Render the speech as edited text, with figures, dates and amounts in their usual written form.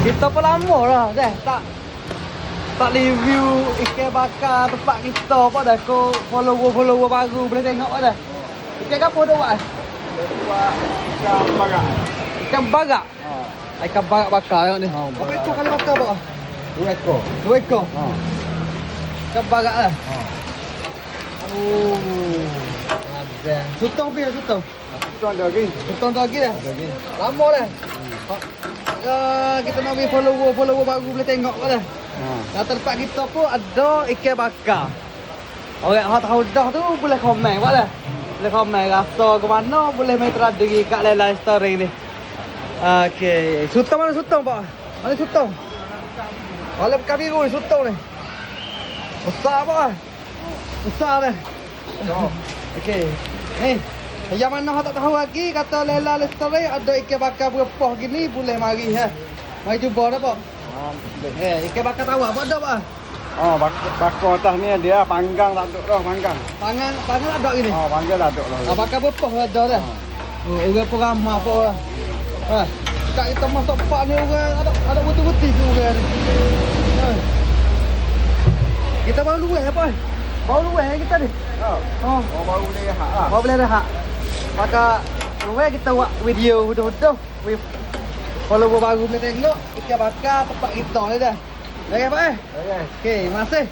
Kita pun lama dah dah tak review ikan bakar tempat kita apa dah. Kau follower baru boleh tengok apa dah. Ikan apa dah buat? Buat ikan barak. Ikan barak. Ikan barak bakar tengok ni. Berapa ekor kali bakar pak? 2 ekor. 2 ekor. Ikan barak lah. Ada. Sutong pi sutong. Itu ada lagi. Sutong tu lagi dah. Ada lagi. Lama dah. Kita nak bagi follower baru boleh tengok dah. Dah tempat kita pun ada ikan bakar. Orang yang tahu dah tu boleh komen buat lah. Boleh komen rasa ke mana boleh main terada kat Lela Story ni. Okey, sutong mana sutong pak? Mana sutong? Kalau bukan biru ni sutong ni. Besar pak? Besar dah. Okey. Ni, yang mana hang tak tahu lagi kata Lela Story ada ikan bakar berapa gini boleh mari ha. Mari cuba dah pak. Ikan bakar tahu apa dah pak? Bakar atas ni dia panggang tak duk dah, panggang. Pangan ada gini. Panggang tak duk dah. Bakar berapa ada dah. Orang pun ramah apa lah. Kat kita masak pak ni orang ada betul-betul tu orang ni. Kita baru luar apa? Baru luar kita ni. Baru boleh hak lah. Baru boleh dah hak. Maka luar kita buat video huduh-huduh. Kalau baru boleh tengok ikan bakar tempat kita ni dah. Okey pak Okey. Okey, terima kasih.